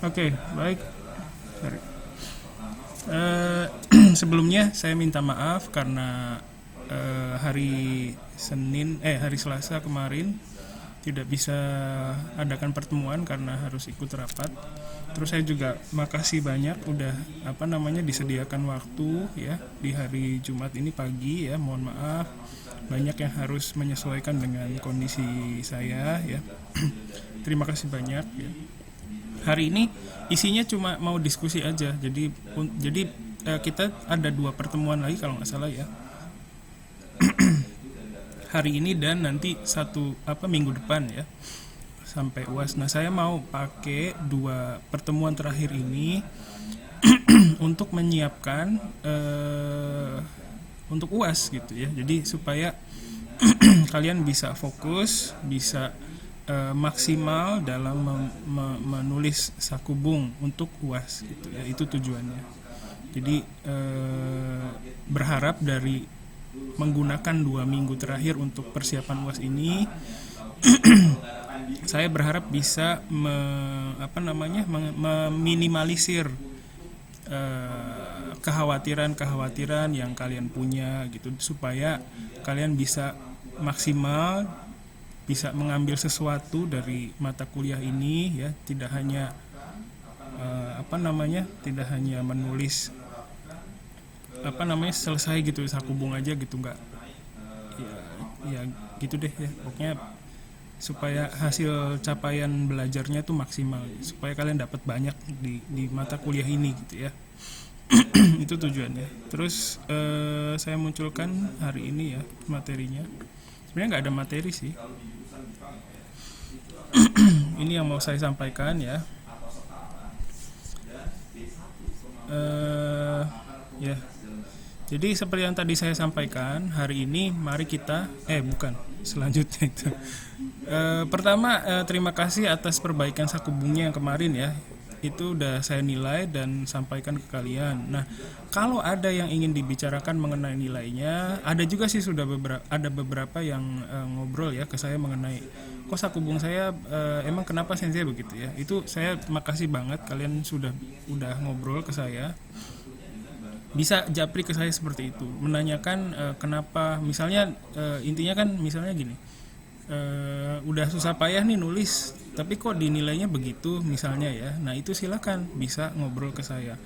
Oke, baik. Sorry. Sebelumnya saya minta maaf karena hari Selasa kemarin tidak bisa adakan pertemuan karena harus ikut rapat. Terus saya juga makasih banyak udah disediakan waktu ya di hari Jumat ini pagi ya. Mohon maaf banyak yang harus menyesuaikan dengan kondisi saya ya. Terima kasih banyak ya. Hari ini isinya cuma mau diskusi aja. Jadi kita ada 2 pertemuan lagi kalau nggak salah ya. Hari ini dan nanti minggu depan ya sampai UAS. Nah, saya mau pakai 2 pertemuan terakhir ini untuk menyiapkan untuk UAS gitu ya. Jadi supaya kalian bisa fokus, bisa maksimal dalam menulis sakubung untuk UAS gitu ya. Itu tujuannya. Jadi berharap dari menggunakan 2 minggu terakhir untuk persiapan UAS ini saya berharap bisa meminimalisir kekhawatiran yang kalian punya gitu, supaya kalian bisa maksimal, bisa mengambil sesuatu dari mata kuliah ini ya, tidak hanya tidak hanya menulis selesai gitu sakubung aja gitu, enggak ya gitu deh ya, pokoknya supaya hasil capaian belajarnya tuh maksimal, supaya kalian dapat banyak di mata kuliah ini gitu ya. Itu tujuannya. Terus saya munculkan hari ini ya materinya. Sebenarnya nggak ada materi sih. Ini yang mau saya sampaikan ya. Ya. Jadi seperti yang tadi saya sampaikan, hari ini mari kita selanjutnya itu. Pertama, terima kasih atas perbaikan sakubungnya yang kemarin ya. Itu udah saya nilai dan sampaikan ke kalian. Nah, kalau ada yang ingin dibicarakan mengenai nilainya, ada juga sih ada beberapa yang ngobrol ya ke saya mengenai kok sakubung saya emang kenapa sensei begitu ya. Itu saya makasih banget kalian udah ngobrol ke saya. Bisa japri ke saya seperti itu, menanyakan kenapa, misalnya intinya kan misalnya gini, udah susah payah nih nulis tapi kok dinilainya begitu misalnya ya. Nah, itu silakan bisa ngobrol ke saya.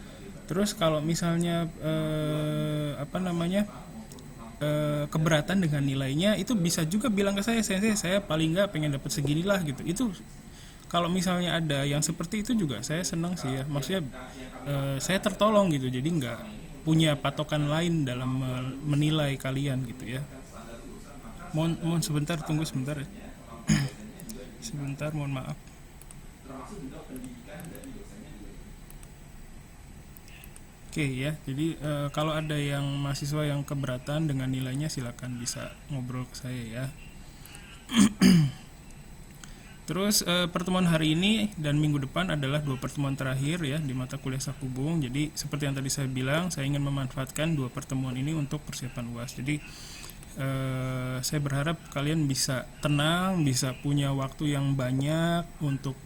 Terus kalau misalnya keberatan dengan nilainya, itu bisa juga bilang ke saya, saya paling nggak pengen dapat segini lah gitu. Itu kalau misalnya ada yang seperti itu juga saya senang sih ya, maksudnya saya tertolong gitu, jadi nggak punya patokan lain dalam menilai kalian gitu ya. Mohon sebentar, tunggu sebentar ya. Sebentar, mohon maaf. Oke ya, jadi kalau ada yang mahasiswa yang keberatan dengan nilainya, silakan bisa ngobrol ke saya ya. Terus pertemuan hari ini dan minggu depan adalah 2 pertemuan terakhir ya di mata kuliah sakubung. Jadi seperti yang tadi saya bilang, saya ingin memanfaatkan 2 pertemuan ini untuk persiapan UAS. Jadi saya berharap kalian bisa tenang, bisa punya waktu yang banyak untuk,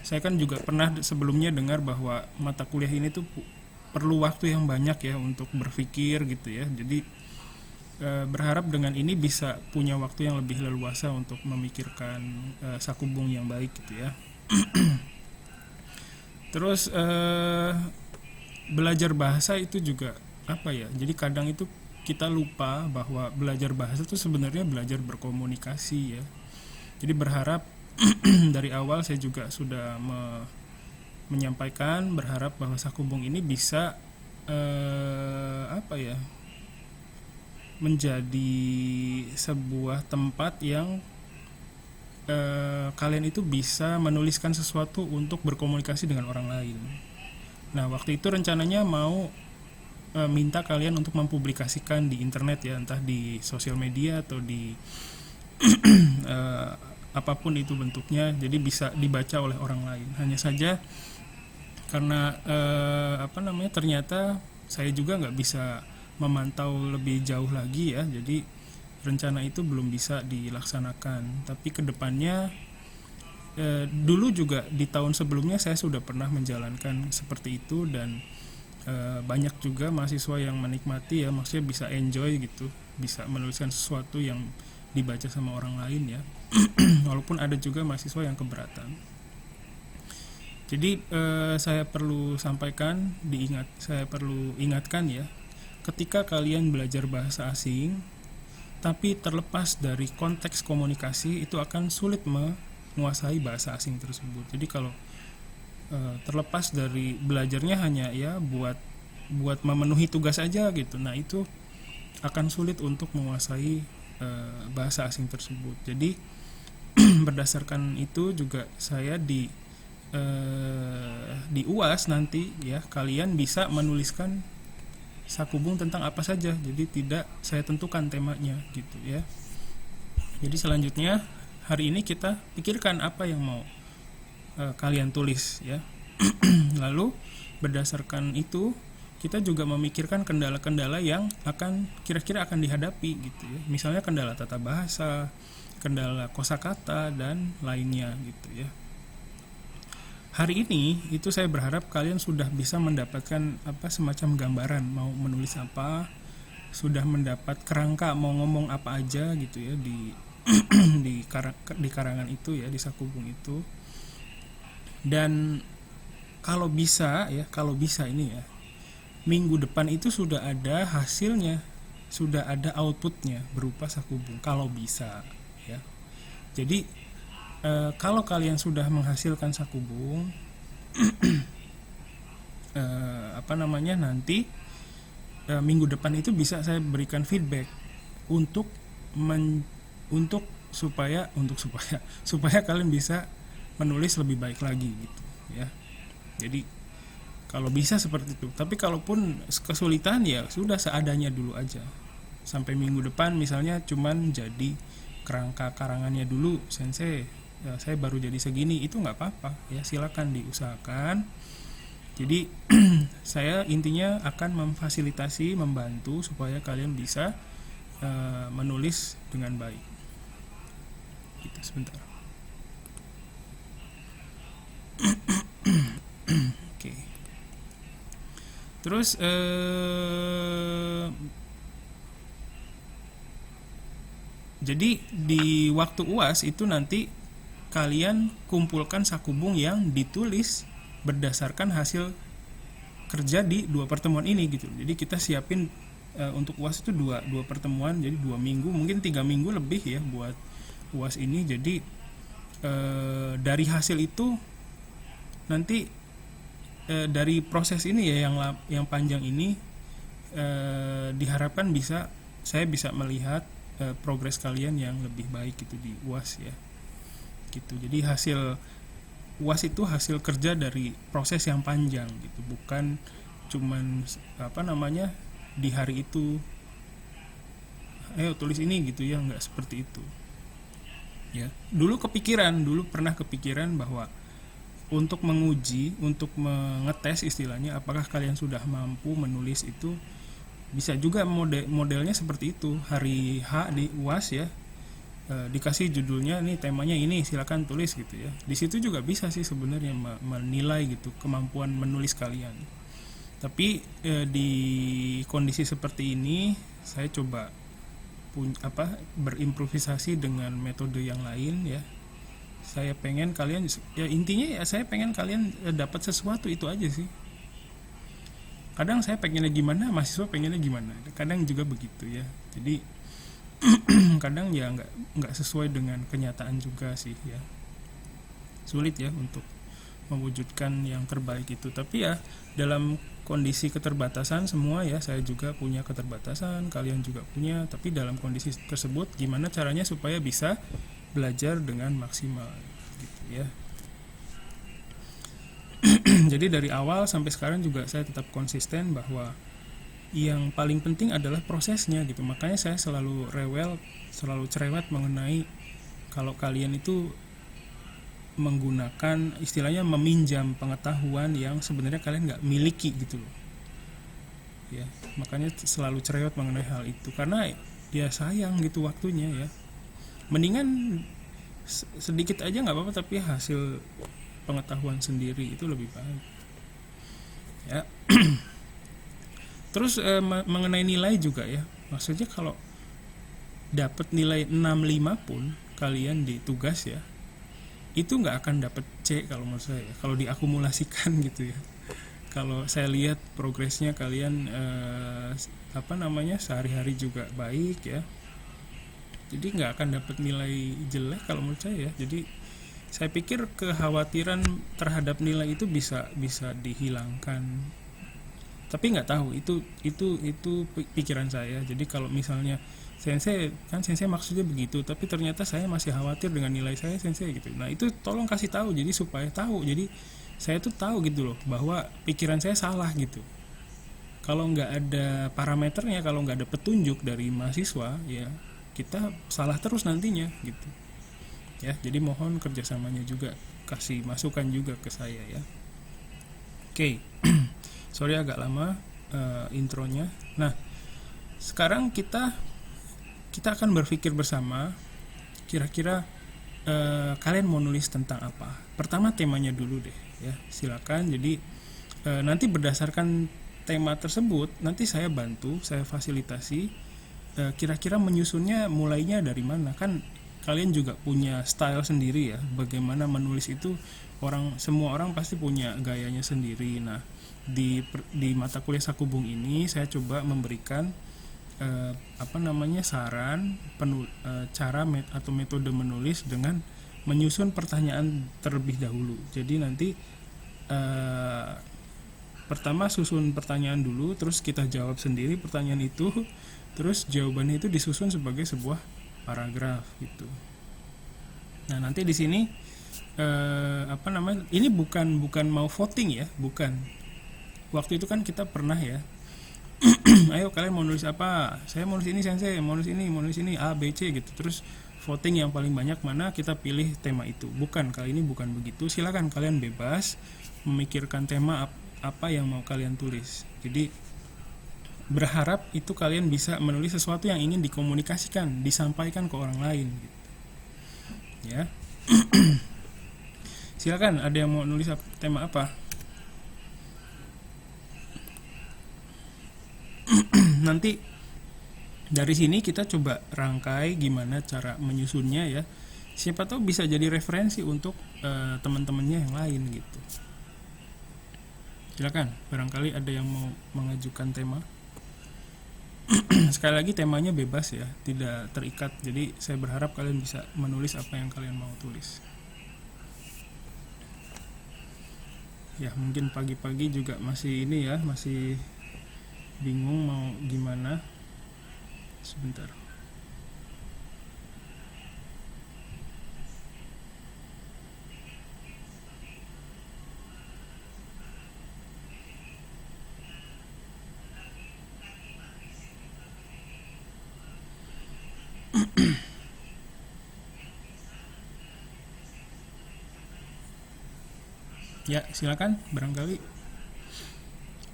saya kan juga pernah sebelumnya dengar bahwa mata kuliah ini tuh perlu waktu yang banyak ya untuk berpikir gitu ya. Jadi berharap dengan ini bisa punya waktu yang lebih leluasa untuk memikirkan sakubung yang baik gitu ya. Terus belajar bahasa itu juga jadi kadang itu kita lupa bahwa belajar bahasa itu sebenarnya belajar berkomunikasi ya. Jadi berharap dari awal saya juga sudah menyampaikan, berharap bahwa sakubung ini bisa menjadi sebuah tempat yang kalian itu bisa menuliskan sesuatu untuk berkomunikasi dengan orang lain. Nah, waktu itu rencananya mau minta kalian untuk mempublikasikan di internet ya, entah di sosial media atau di apapun itu bentuknya, jadi bisa dibaca oleh orang lain. Hanya saja karena ternyata saya juga nggak bisa memantau lebih jauh lagi ya, jadi rencana itu belum bisa dilaksanakan. Tapi kedepannya dulu juga di tahun sebelumnya saya sudah pernah menjalankan seperti itu, dan banyak juga mahasiswa yang menikmati ya, maksudnya bisa enjoy gitu, bisa menuliskan sesuatu yang dibaca sama orang lain ya. Walaupun ada juga mahasiswa yang keberatan. Jadi saya perlu sampaikan, saya perlu ingatkan ya, ketika kalian belajar bahasa asing tapi terlepas dari konteks komunikasi, itu akan sulit menguasai bahasa asing tersebut. Jadi kalau terlepas dari belajarnya hanya ya buat memenuhi tugas aja gitu, nah itu akan sulit untuk menguasai bahasa asing tersebut. Jadi berdasarkan itu juga saya di UAS nanti ya, kalian bisa menuliskan sakubung tentang apa saja, jadi tidak saya tentukan temanya gitu ya. Jadi selanjutnya hari ini kita pikirkan apa yang mau kalian tulis ya. Lalu berdasarkan itu kita juga memikirkan kendala-kendala yang kira-kira akan dihadapi gitu ya. Misalnya kendala tata bahasa, kendala kosakata dan lainnya gitu ya. Hari ini itu saya berharap kalian sudah bisa mendapatkan semacam gambaran mau menulis apa, sudah mendapat kerangka mau ngomong apa aja gitu ya di di karangan itu ya, di sakubung itu. Dan kalau bisa ini ya, minggu depan itu sudah ada hasilnya, sudah ada outputnya berupa sakubung kalau bisa ya. Jadi kalau kalian sudah menghasilkan sakubung nanti minggu depan itu bisa saya berikan feedback untuk supaya kalian bisa menulis lebih baik lagi gitu ya. Jadi kalau bisa seperti itu. Tapi kalaupun kesulitan ya sudah, seadanya dulu aja. Sampai minggu depan misalnya cuman jadi kerangka karangannya dulu, sensei ya, saya baru jadi segini, itu nggak apa-apa ya, silakan diusahakan. Jadi saya intinya akan memfasilitasi, membantu supaya kalian bisa menulis dengan baik. Gitu, sebentar. Oke. Terus jadi di waktu UAS itu nanti kalian kumpulkan sakubung yang ditulis berdasarkan hasil kerja di 2 pertemuan ini gitu. Jadi kita siapin untuk UAS itu dua pertemuan, jadi 2 minggu, mungkin 3 minggu lebih ya buat UAS ini. Jadi dari hasil itu nanti dari proses ini ya yang panjang ini diharapkan saya bisa melihat progres kalian yang lebih baik gitu di UAS ya. Gitu. Jadi hasil UAS itu hasil kerja dari proses yang panjang gitu, bukan cuman di hari itu ayo tulis ini gitu ya, nggak seperti itu ya. Dulu pernah kepikiran bahwa untuk menguji, untuk mengetes istilahnya apakah kalian sudah mampu menulis itu, bisa juga modelnya seperti itu. Hari H di UAS ya, dikasih judulnya nih, temanya ini, silakan tulis gitu ya. Di situ juga bisa sih sebenarnya menilai gitu kemampuan menulis kalian. Tapi di kondisi seperti ini saya coba berimprovisasi dengan metode yang lain ya. Saya pengen kalian ya, intinya ya saya pengen kalian dapat sesuatu, itu aja sih. Kadang saya pengennya gimana, mahasiswa pengennya gimana, kadang juga begitu ya. Jadi kadang ya nggak sesuai dengan kenyataan juga sih ya, sulit ya untuk mewujudkan yang terbaik itu. Tapi ya dalam kondisi keterbatasan semua ya, saya juga punya keterbatasan, kalian juga punya, tapi dalam kondisi tersebut gimana caranya supaya bisa belajar dengan maksimal gitu ya. Jadi dari awal sampai sekarang juga saya tetap konsisten bahwa yang paling penting adalah prosesnya gitu. Makanya saya selalu cerewet mengenai kalau kalian itu menggunakan istilahnya meminjam pengetahuan yang sebenarnya kalian nggak miliki gitu loh ya. Makanya selalu cerewet mengenai hal itu, karena ya sayang gitu waktunya ya. Mendingan sedikit aja nggak apa-apa, tapi hasil pengetahuan sendiri itu lebih baik ya. Terus mengenai nilai juga ya, maksudnya kalau dapat nilai 65 pun kalian di tugas ya, itu nggak akan dapat C kalau menurut saya, kalau diakumulasikan gitu ya. Kalau saya lihat progresnya kalian sehari-hari juga baik ya, jadi nggak akan dapat nilai jelek kalau menurut saya ya. Jadi saya pikir kekhawatiran terhadap nilai itu bisa dihilangkan, tapi nggak tahu, itu pikiran saya. Jadi kalau misalnya sensei maksudnya begitu, tapi ternyata saya masih khawatir dengan nilai saya sensei gitu, nah itu tolong kasih tahu, jadi supaya tahu, jadi saya tuh tahu gitu loh bahwa pikiran saya salah gitu. Kalau nggak ada parameternya, kalau nggak ada petunjuk dari mahasiswa ya, kita salah terus nantinya gitu ya. Jadi mohon kerjasamanya juga, kasih masukan juga ke saya ya. Oke. Sorry agak lama intronya. Nah sekarang kita akan berpikir bersama, kira-kira kalian mau nulis tentang apa. Pertama temanya dulu deh ya, silakan. Jadi nanti berdasarkan tema tersebut nanti saya bantu, saya fasilitasi kira-kira menyusunnya mulainya dari mana. Kan kalian juga punya style sendiri ya, bagaimana menulis itu semua orang pasti punya gayanya sendiri. Nah di mata kuliah Sakubung ini saya coba memberikan saran cara atau metode menulis dengan menyusun pertanyaan terlebih dahulu. Jadi nanti pertama susun pertanyaan dulu, terus kita jawab sendiri pertanyaan itu, terus jawabannya itu disusun sebagai sebuah paragraf gitu. Nah nanti di sini ini bukan mau voting ya, bukan. Waktu itu kan kita pernah ya, ayo kalian mau nulis apa, saya mau nulis ini sensei, mau nulis ini A B C gitu, terus voting yang paling banyak mana, kita pilih tema itu. Bukan, kali ini bukan begitu. Silakan kalian bebas memikirkan tema apa yang mau kalian tulis. Jadi berharap itu kalian bisa menulis sesuatu yang ingin dikomunikasikan, disampaikan ke orang lain gitu. Ya. Silakan, ada yang mau nulis tema apa? Nanti dari sini kita coba rangkai gimana cara menyusunnya ya. Siapa tahu bisa jadi referensi untuk teman-temannya yang lain gitu. Silakan, barangkali ada yang mau mengajukan tema. Sekali lagi temanya bebas ya, tidak terikat. Jadi saya berharap kalian bisa menulis apa yang kalian mau tulis. Ya mungkin pagi-pagi juga masih ini ya, masih bingung mau gimana. Sebentar. Ya silakan, barangkali.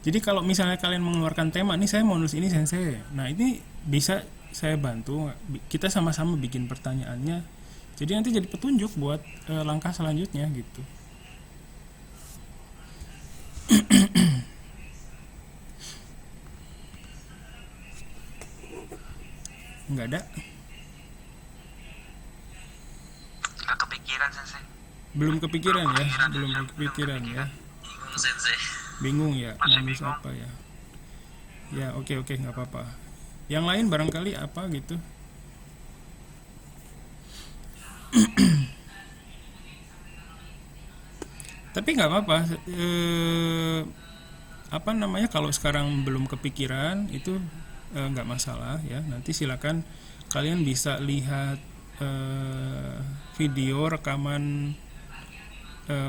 Jadi kalau misalnya kalian mengeluarkan tema, nih saya mau nulis ini sensei, nah ini bisa saya bantu, kita sama-sama bikin pertanyaannya, jadi nanti jadi petunjuk buat langkah selanjutnya gitu. Nggak ada? Nggak kepikiran sensei. Belum kepikiran ya, belum kepikiran ya. Bingung sensei. Bingung ya, mau nulis apa ya? Ya oke, nggak apa-apa. Yang lain barangkali apa gitu? Tapi nggak apa-apa. Kalau sekarang belum kepikiran itu nggak masalah ya. Nanti silakan kalian bisa lihat video rekaman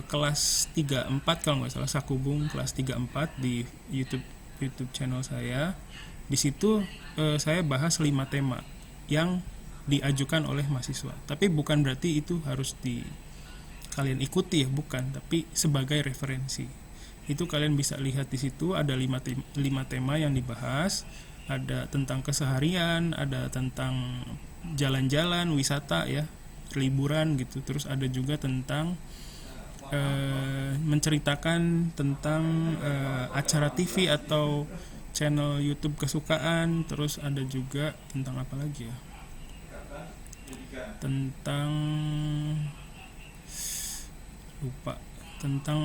kelas 34 kalau nggak salah, Sakubung kelas 34 di YouTube channel saya. Di situ saya bahas 5 tema yang diajukan oleh mahasiswa. Tapi bukan berarti itu harus kalian ikuti ya, bukan, tapi sebagai referensi. Itu kalian bisa lihat di situ ada 5 tema yang dibahas. Ada tentang keseharian, ada tentang jalan-jalan, wisata ya. liburan gitu. Terus ada juga tentang menceritakan tentang acara TV atau channel YouTube kesukaan. Terus ada juga tentang apa lagi ya, tentang lupa, tentang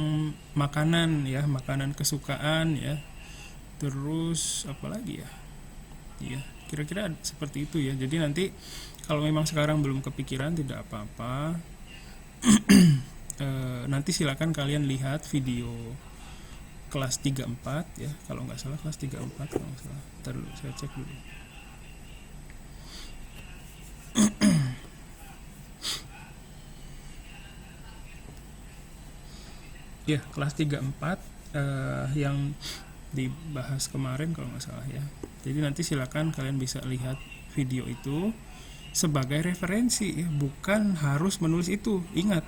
makanan ya, makanan kesukaan ya. Terus apa lagi ya, iya kira-kira seperti itu ya. Jadi nanti kalau memang sekarang belum kepikiran tidak apa-apa. Nanti silakan kalian lihat video kelas 34 ya, kalau nggak salah kelas 34 kalau nggak salah. Ntar dulu saya cek dulu. Ya, kelas 34 yang dibahas kemarin kalau nggak salah ya. Jadi nanti silakan kalian bisa lihat video itu sebagai referensi ya, bukan harus menulis itu. Ingat,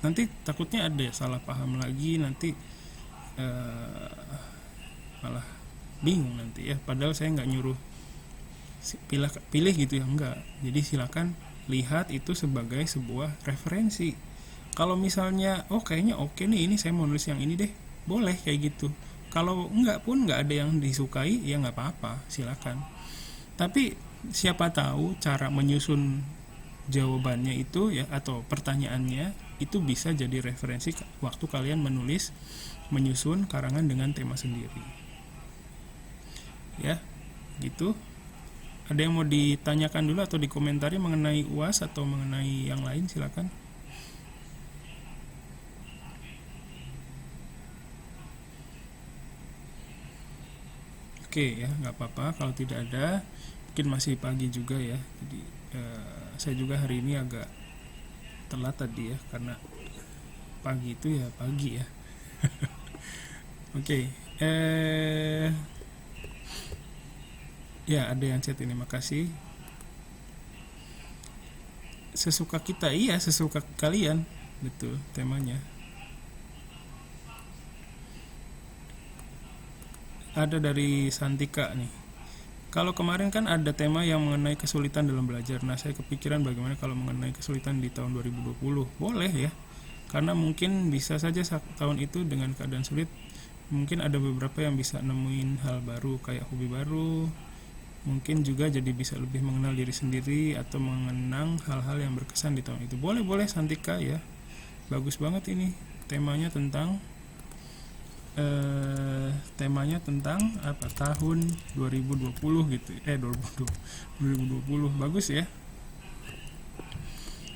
nanti takutnya ada salah paham lagi, nanti malah bingung nanti ya. Padahal saya nggak nyuruh pilih gitu ya, enggak. Jadi silakan lihat itu sebagai sebuah referensi. Kalau misalnya kayaknya oke nih, ini saya mau nulis yang ini deh, boleh kayak gitu. Kalau enggak pun nggak ada yang disukai ya nggak apa-apa, silakan. Tapi siapa tahu cara menyusun jawabannya itu ya, atau pertanyaannya itu bisa jadi referensi waktu kalian menyusun karangan dengan tema sendiri ya, gitu. Ada yang mau ditanyakan dulu atau dikomentari mengenai UAS atau mengenai yang lain, silakan. Oke ya, nggak apa-apa kalau tidak ada. Mungkin masih pagi juga ya, jadi saya juga hari ini agak telat tadi ya, karena pagi itu ya pagi ya. Oke, ya ada yang chat ini, makasih. Sesuka kita, iya sesuka kalian, betul temanya. Ada dari Santika nih. Kalau kemarin kan ada tema yang mengenai kesulitan dalam belajar. Nah, saya kepikiran bagaimana kalau mengenai kesulitan di tahun 2020. Boleh ya. Karena mungkin bisa saja tahun itu dengan keadaan sulit, mungkin ada beberapa yang bisa nemuin hal baru, kayak hobi baru. Mungkin juga jadi bisa lebih mengenal diri sendiri atau mengenang hal-hal yang berkesan di tahun itu. Boleh Santika ya. Bagus banget ini. Temanya tentang apa, tahun 2020 gitu. 2020 bagus ya.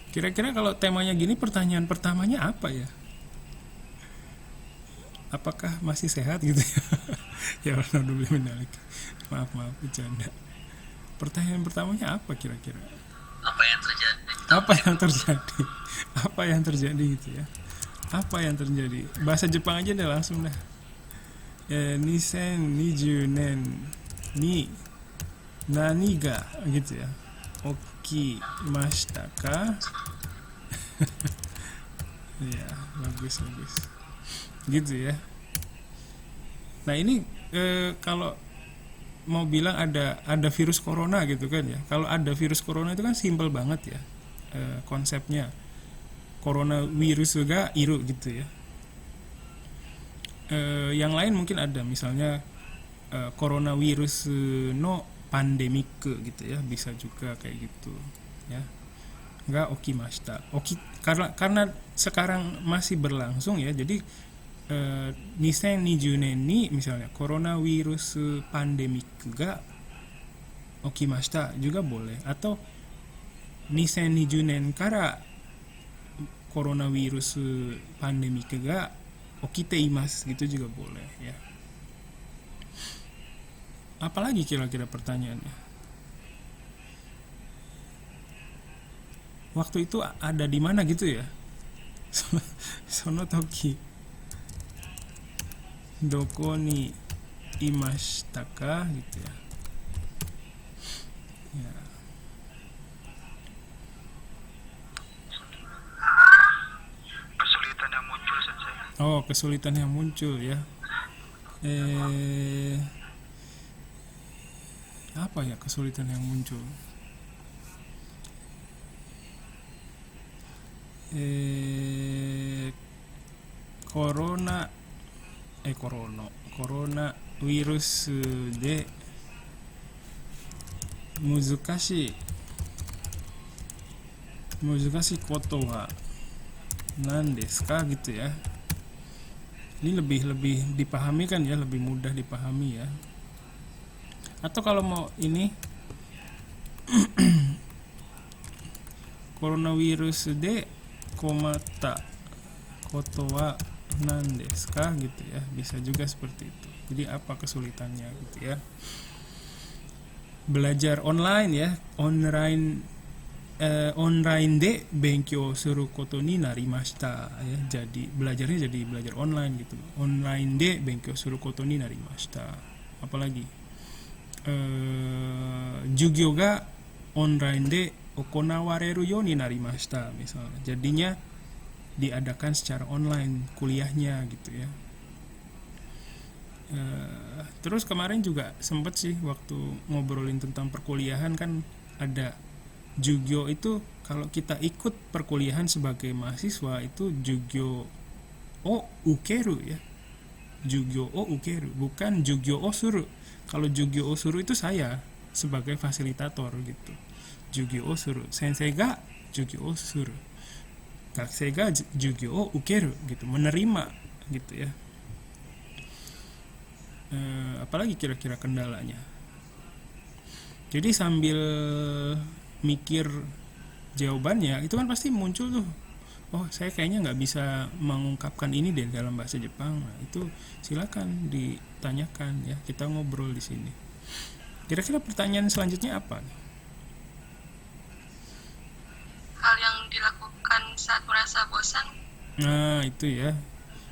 Kira-kira kalau temanya gini, pertanyaan pertamanya apa ya? Apakah masih sehat gitu ya? Ya Allah, maaf bercanda. Pertanyaan pertamanya apa kira-kira? Apa yang terjadi? Apa yang terjadi gitu ya? Apa yang terjadi? Bahasa Jepang aja deh langsung dah. 2020年に何が gitu ya, okimashita ka? Ya, bagus gitu ya. Nah ini kalau mau bilang ada virus corona gitu kan ya. Kalau ada virus corona itu kan simpel banget ya konsepnya. Coronavirus juga iru gitu ya. Yang lain mungkin ada, misalnya coronavirus no pandemik gitu ya, bisa juga kayak gitu ya. Enggak okimashita. Karena sekarang masih berlangsung ya, jadi 2020年に misalnya coronavirus pandemik ga okimashita juga boleh, atau 2020年からcoronavirus pandemik ga okiteimasu gitu juga boleh ya. Apalagi kira-kira pertanyaannya? Waktu itu ada di mana gitu ya? Sono toki doko ni imashita ka gitu ya. Ya. Kesulitan yang muncul saja. Kesulitan yang muncul ya. Apa ya kesulitan yang muncul? corona corona virus de muzukashi koto wa nan desu ka gitu ya. Ini lebih dipahami kan ya, lebih mudah dipahami ya. Atau kalau mau ini coronavirus de komata koto wa nan desu ka gitu ya. Bisa juga seperti itu. Jadi apa kesulitannya gitu ya. Belajar online ya, online de benkyou suru koto ni narimashita ya. Jadi belajarnya jadi belajar online gitu. Online de benkyou suru koto ni narimashita. Apalagi jugyo ga online de okonawareru you ni narimashita misalnya. Jadinya diadakan secara online kuliahnya gitu ya. Terus kemarin juga sempet sih waktu ngobrolin tentang perkuliahan kan ada jugyo itu kalau kita ikut perkuliahan sebagai mahasiswa itu jugyo o ukeru ya. Jugyo o ukeru bukan jugyo o suru. Kalau jugyo o suru itu saya sebagai fasilitator gitu. Jugyo o suru. Sensei ga jugyo o suru. Gakusei ga jugyo o ukeru gitu, menerima gitu ya. Apalagi kira-kira kendalanya. Jadi sambil mikir jawabannya itu kan pasti muncul tuh, oh saya kayaknya nggak bisa mengungkapkan ini deh dalam bahasa Jepang. Nah, itu silakan ditanyakan ya, kita ngobrol di sini. Kira-kira pertanyaan selanjutnya apa? Hal yang dilakukan saat merasa bosan. Nah itu ya,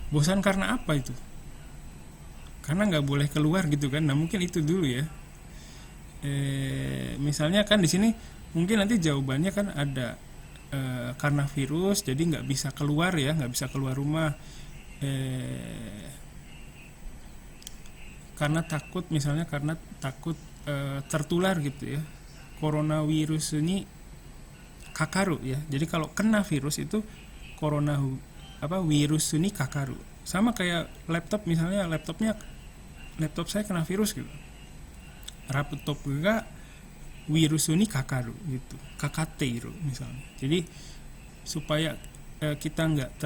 bosan karena apa itu? Karena nggak boleh keluar gitu kan. Nah mungkin itu dulu ya. Misalnya kan di sini mungkin nanti jawabannya kan ada karena virus jadi nggak bisa keluar ya, nggak bisa keluar rumah, karena takut misalnya, karena takut tertular gitu ya. Coronavirus ini kakaru ya, jadi kalau kena virus itu virus ini kakaru. Sama kayak laptop misalnya, laptop saya kena virus gitu, laptop juga virus ini kakaru gitu, kakateiru misalnya. Jadi supaya kita nggak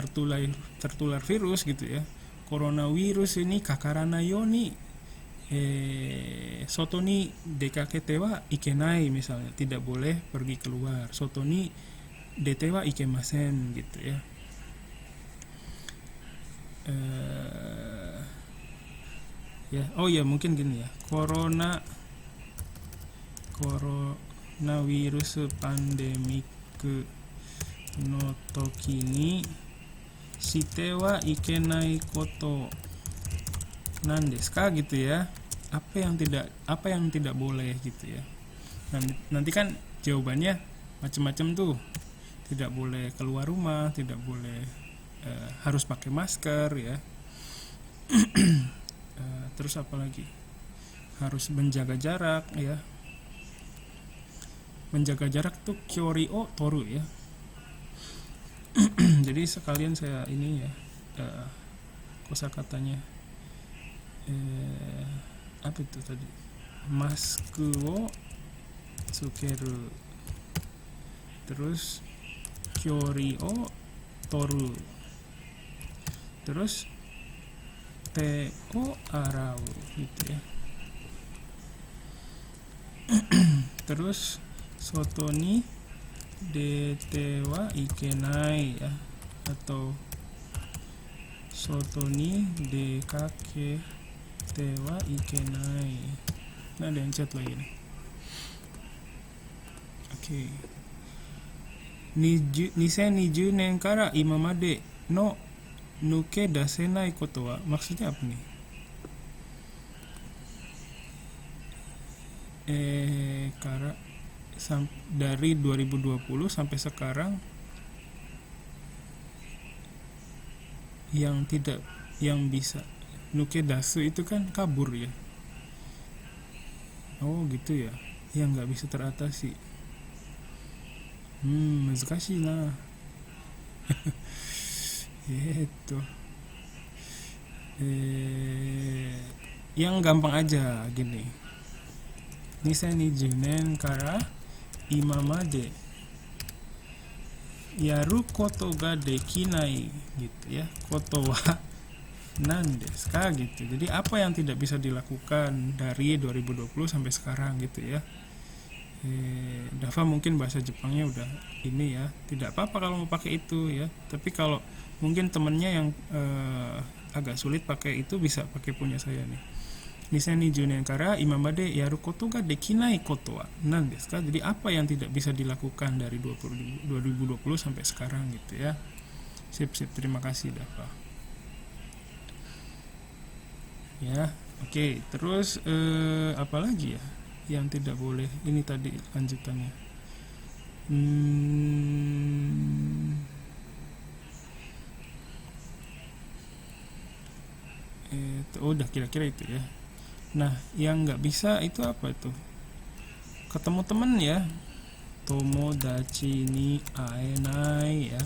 tertular virus gitu ya, coronavirus ini kakarana yoni soto ni dekakete wa ikenai misalnya, tidak boleh pergi keluar, soto ni dete wa ikemasen gitu ya. Ya, oh ya mungkin gini ya, coronavirus pandemic no toki ni shite wa ikenai koto nan desu ka gitu ya. Apa yang tidak boleh gitu ya. Nanti kan jawabannya macam-macam tuh. Tidak boleh keluar rumah, tidak boleh harus pakai masker ya. Terus apa lagi? Harus menjaga jarak ya. Menjaga jarak tuh kyori o toru ya. Jadi sekalian saya ini ya, kosakatanya apa itu tadi? Masku o tsukeru. Terus kyori o toru. Terus te o arau gitu ya. Terus soto ni dete wa ikenai ya, atau soto ni dekakete wa ikenai. Nah, ada yang chat lagi nih. Oke. 2020年から今までの抜け出せないことは maksudnya apa nih? Dari 2020 sampai sekarang yang bisa nukedasu itu kan kabur ya. Oh gitu ya, yang nggak bisa teratasi.難しいな. Gitu. Yang gampang aja gini. Nisen ni junen kara imamade yaru koto ga dekinai gitu ya. Koto wa nan desu ka gitu. Jadi apa yang tidak bisa dilakukan dari 2020 sampai sekarang gitu ya. Dava mungkin bahasa Jepangnya udah ini ya, tidak apa-apa kalau mau pakai itu ya. Tapi kalau mungkin temennya yang agak sulit pakai itu, bisa pakai punya saya nih. Nisenni nen kara imamade yaru koto ga dekinai koto wa nan desu ka. Jadi apa yang tidak bisa dilakukan dari 2020 sampai sekarang gitu ya. Sip, terima kasih Dava. Ya, oke. Terus apa lagi ya yang tidak boleh? Ini tadi lanjutannya. Udah kira-kira itu ya. Nah, yang nggak bisa itu apa itu? Ketemu temen ya. Tomodachi ni aenai ya.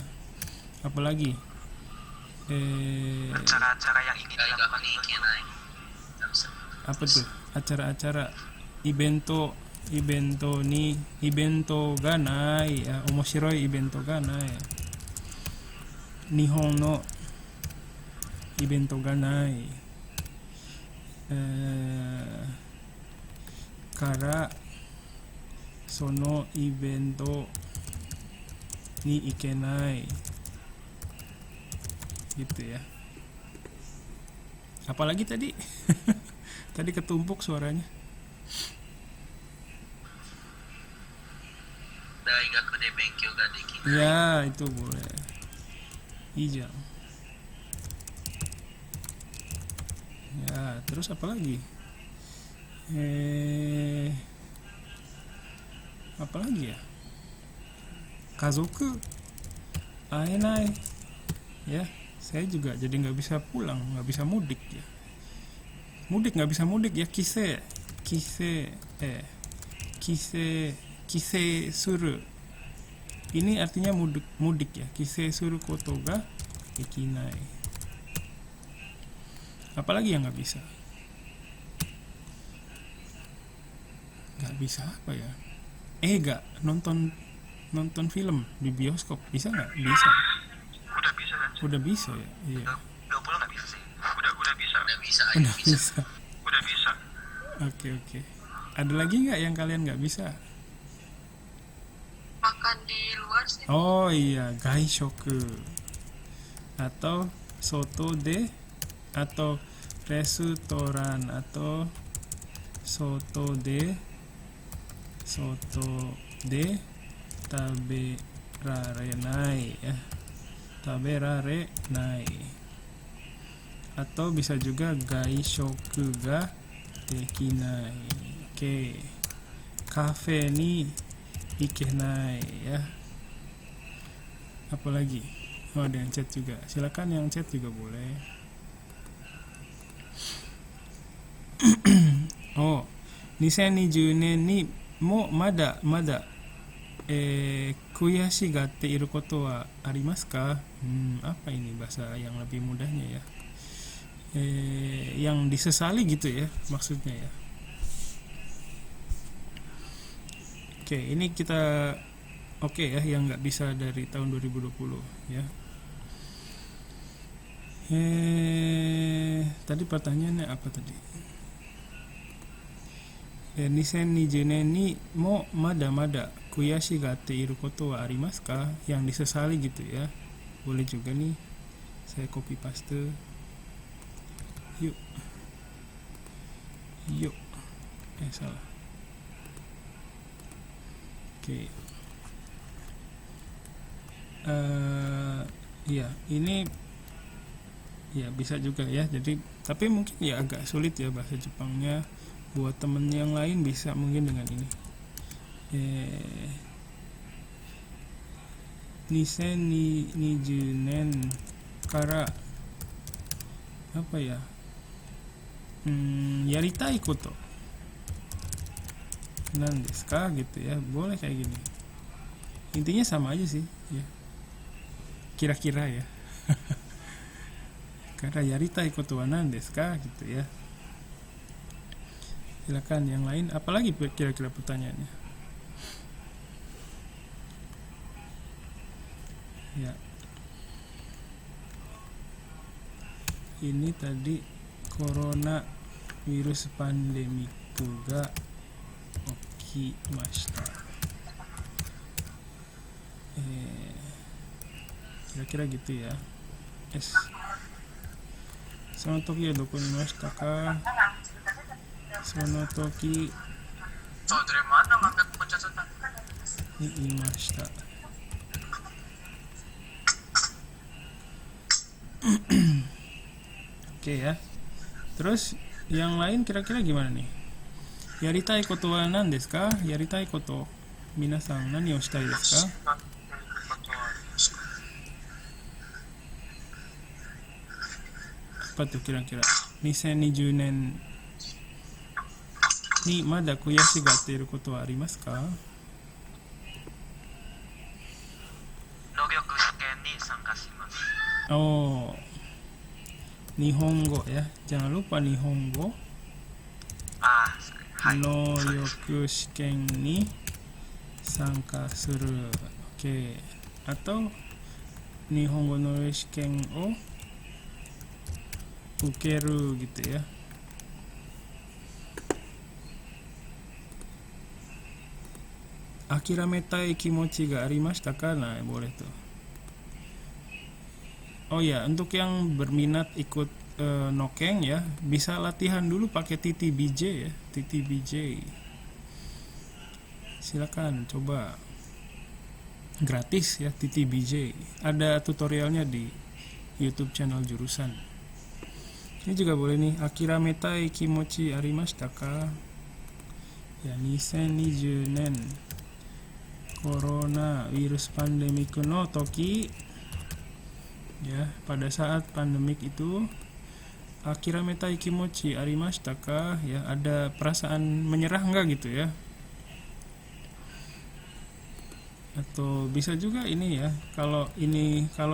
Apalagi? Acara-acara yang ingin dilakukan itu. Apa tuh? Acara-acara ibento ga nai ya. Omoshiroi ibento ga nai. Nihon no ibento ga nai. Kara sono ibento ni ikenai gitu ya. Apalagi tadi? Tadi ketumpuk suaranya. Daigaku de benkyou ga dekinai. Ya, itu boleh. Ijang. Ya, terus apa lagi? Apa lagi ya? Kazoku aenai. Ya, saya juga jadi nggak bisa pulang, nggak bisa mudik ya. Nggak bisa mudik ya. Kise suru. Ini artinya mudik ya. Kise suru koto ga dekinai. Apalagi yang nggak bisa? Nggak bisa apa ya? Nggak nonton film di bioskop bisa nggak? Bisa. Udah bisa kan? Udah bisa ya. Iya. 20 nggak bisa sih. Udah bisa. Udah bisa. Udah bisa. Oke. Ada lagi nggak yang kalian nggak bisa? Makan di luar sih. Oh iya, gaishoku atau soto de, atau restoran, atau soto de taberarenai ya. Taberarenai. Atau bisa juga gaishoku ga dekinai. Oke. Cafe ni ikenai ya. Apalagi? Oh, ada yang chat juga. Silakan yang chat juga boleh. Oh, 2020年にもまだ悔しがっていることはありますか? Apa ini bahasa yang lebih mudahnya ya? Yang disesali gitu ya maksudnya ya. Oke, ini kita ya yang nggak bisa dari tahun 2020 ya. Tadi pertanyaannya apa tadi? 2020年にもまだ悔しがっていることはありますか? Yang disesali gitu ya. Boleh juga nih saya copy paste. Yuk. Salah. Oke. Ya, ini ya bisa juga ya. Jadi tapi mungkin ya agak sulit ya bahasa Jepangnya. Buat temen yang lain bisa mungkin dengan ini. 2020年からapa ya? Yaritai koto nan desu ka gitu ya. Boleh kayak gini. Intinya sama aja sih ya. kira-kira ya. Karena yaritai koto wa nan desu ka gitu ya. Silakan yang lain, apalagi kira-kira pertanyaannya? Ya. Ini tadi corona virus pandemiku ga okimashita. Kira-kira gitu ya. Yes. その時はどこにいましたか? その時 So, dari mana ngambil pencatatan? にいました。Oke ya. Terus yang lain kira-kira gimana nih? Yaritai koto wa nan desu ka? Yaritai koto. Minasan nani o shitai desu ka? Apa tuh kira-kira? 2020年 にまだ悔しがっていることはありますか? 能力試験に参加します。 Oh, Nihongo ya. Jangan lupa Nihongo. はい。能力試験に参加する。Oke. Atau Nihongo no shiken o ukeru gitu ya. Akirametai kimochi ga arimashita ka? Nah, boleh tuh. Oh ya, untuk yang berminat ikut nokeng ya, bisa latihan dulu pakai TTBJ ya, TTBJ. Silakan coba. Gratis ya TTBJ. Ada tutorialnya di YouTube channel jurusan. Ini juga boleh nih, Akirametai kimochi arimashita ka? Ya, 2020年 corona virus pandemik no toki ya, pada saat pandemik itu akirametai kimochi arimashita ka? Ya, ada perasaan menyerah enggak gitu ya. Atau bisa juga ini ya, kalau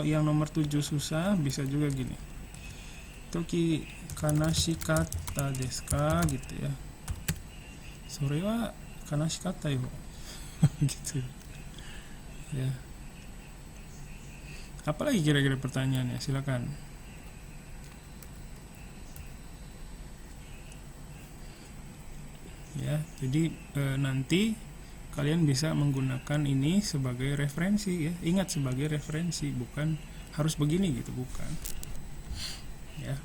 yang nomor 7 susah bisa juga gini. Toki kanashikatta desu ka gitu ya. Sore wa kanashikatta yo. Gitu ya. Apalagi kira-kira pertanyaannya? Silakan. Ya, jadi nanti kalian bisa menggunakan ini sebagai referensi ya. Ingat, sebagai referensi, bukan harus begini gitu, bukan. Ya.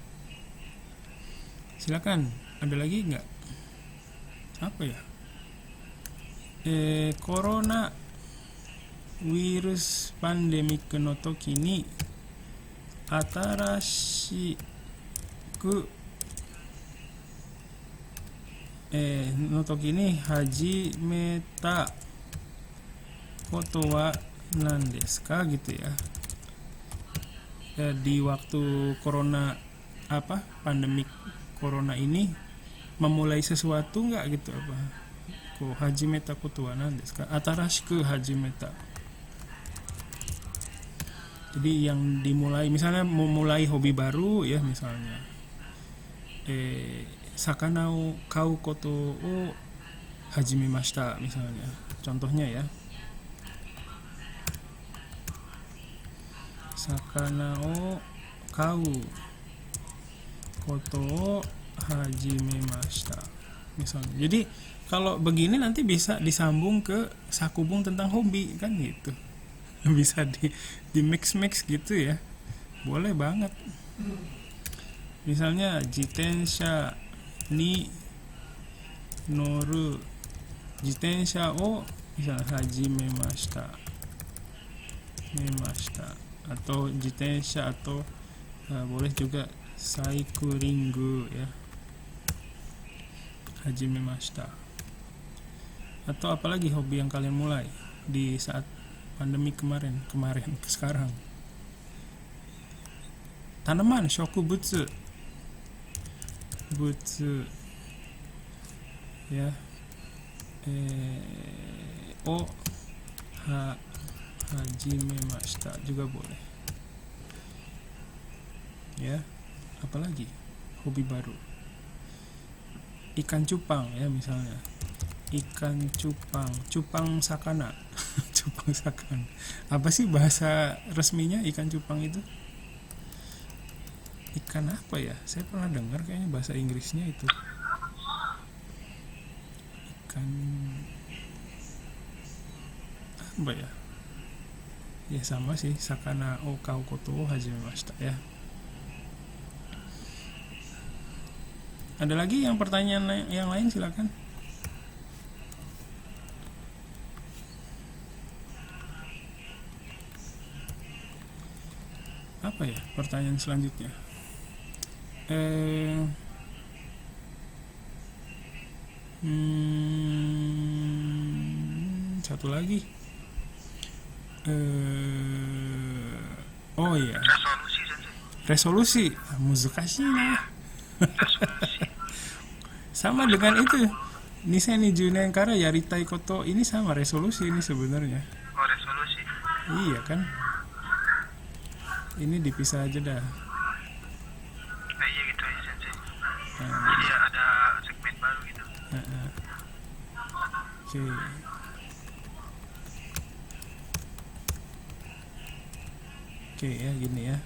Silakan. Ada lagi nggak? Apa ya? Corona virus pandemic no toki ni atarashiku no toki ni hajimeta koto wa nan desu ka gitu ya. Di waktu corona pandemik corona ini memulai sesuatu nggak gitu apa? Hajimeta koto wa nan desu ka? Atarashiku hajimeta. Jadi yang dimulai, misalnya memulai hobi baru ya, misalnya sakana o kau koto o hajimemashita misalnya. Contohnya ya. Sakana o kau koto o hajimemashita misalnya. Jadi kalau begini nanti bisa disambung ke sakubung tentang hobi kan gitu. Bisa di mix gitu ya. Boleh banget. Misalnya jitensha ni noru, jitensha o misalnya hajimemashita atau jitensha, atau boleh juga saikuringu ya, hajimemashita. Atau apalagi hobi yang kalian mulai di saat pandemi kemarin ke sekarang? Tanaman, shokubutsu, butsu ya, hajimemashita juga boleh. ya. Apalagi hobi baru, ikan cupang ya misalnya, ikan cupang sakana. Cupang sakana, apa sih bahasa resminya ikan cupang itu? Ikan apa ya, saya pernah dengar kayaknya bahasa Inggrisnya itu ikan apa ya, ya sama sih, sakana o kaukoto o hajimemashita ya. Ada lagi yang pertanyaan yang lain, silakan. Apa ya pertanyaan selanjutnya? Satu lagi. Oh iya, Resolusi sensei. resolusi. Muzukashi nah. Sama dengan itu. Nisei ni junen kara yaritai koto, ini sama resolusi ini sebenarnya. Oh, resolusi. Iya kan? Ini dipisah aja dah. Iya gitu ya sensei. Nah, Jadi ada segmen baru gitu. Oke. Oke ya, gini ya.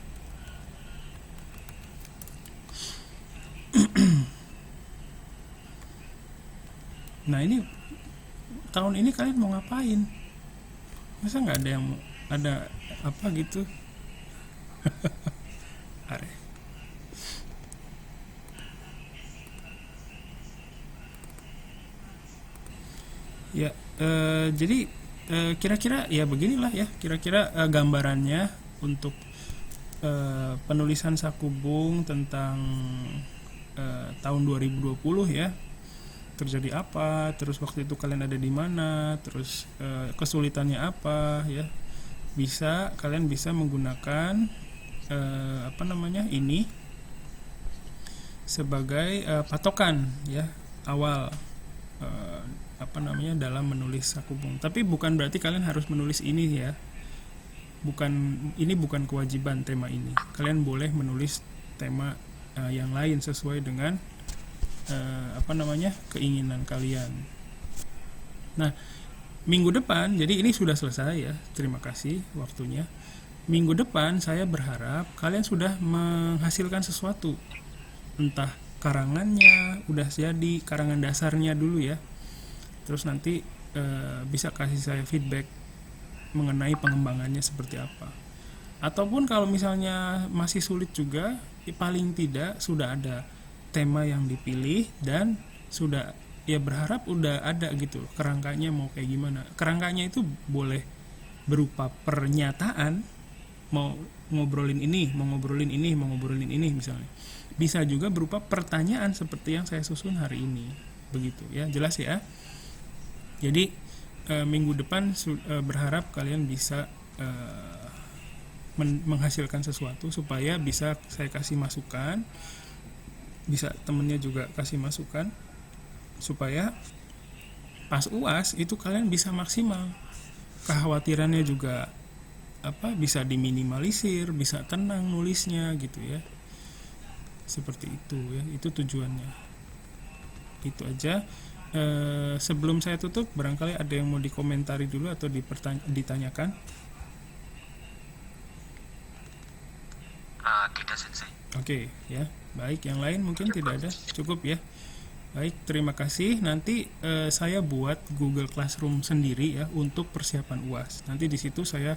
Nah ini tahun ini kalian mau ngapain? Masa nggak ada yang ada apa gitu? Are. Ya, jadi kira-kira ya beginilah ya, kira-kira gambarannya untuk penulisan Sakubung tentang tahun 2020 ya. Terjadi apa, terus waktu itu kalian ada di mana, terus kesulitannya apa ya. Kalian bisa menggunakan ini sebagai patokan ya awal dalam menulis Sakubung. Tapi bukan berarti kalian harus menulis ini ya. Ini bukan kewajiban tema ini. Kalian boleh menulis tema yang lain sesuai dengan keinginan kalian. Nah, minggu depan, jadi ini sudah selesai ya. Terima kasih waktunya. Minggu depan saya berharap kalian sudah menghasilkan sesuatu. Entah karangannya udah jadi, karangan dasarnya dulu ya. Terus nanti bisa kasih saya feedback mengenai pengembangannya seperti apa. Ataupun kalau misalnya masih sulit juga, paling tidak sudah ada tema yang dipilih dan sudah ya berharap udah ada gitu kerangkanya mau kayak gimana. Kerangkanya itu boleh berupa pernyataan, mau ngobrolin ini misalnya. Bisa juga berupa pertanyaan seperti yang saya susun hari ini. Begitu ya, jelas ya. Jadi minggu depan berharap kalian bisa menghasilkan sesuatu supaya bisa saya kasih masukan, bisa temennya juga kasih masukan supaya pas UAS itu kalian bisa maksimal, kekhawatirannya juga bisa diminimalisir, bisa tenang nulisnya gitu ya, seperti itu ya, itu tujuannya. Itu aja. Sebelum saya tutup, barangkali ada yang mau dikomentari dulu atau ditanyakan. Tidak sensei. Oke, ya. Baik, yang lain mungkin tidak ada. Cukup ya. Baik, terima kasih. Nanti saya buat Google Classroom sendiri ya untuk persiapan UAS. Nanti di situ saya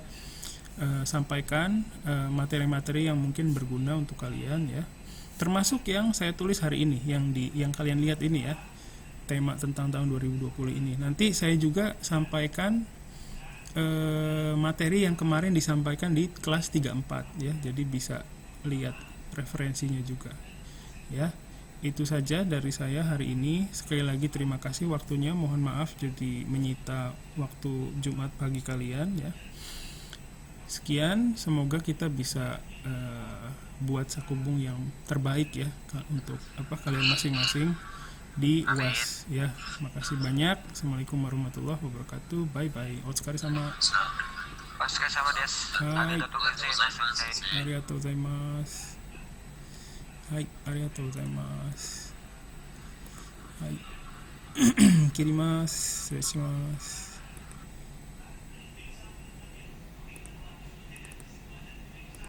sampaikan materi-materi yang mungkin berguna untuk kalian ya. Termasuk yang saya tulis hari ini, yang kalian lihat ini ya. Tema tentang tahun 2020 ini. Nanti saya juga sampaikan materi yang kemarin disampaikan di kelas 34 ya. Jadi bisa lihat referensinya juga ya. Itu saja dari saya hari ini. Sekali lagi terima kasih waktunya, mohon maaf jadi menyita waktu Jumat pagi kalian ya. Sekian, semoga kita bisa buat Sakubung yang terbaik ya untuk kalian masing-masing di UAS ya. Makasih banyak. Assalamualaikum warahmatullahi wabarakatuh. Bye bye. Otsukare sama. Otsukare sama desu. Hai. Arigatou gozaimasu sensei. Arigatou gozaimasu. Hai, arigatou gozaimasu. Hai. 切ります。失礼します。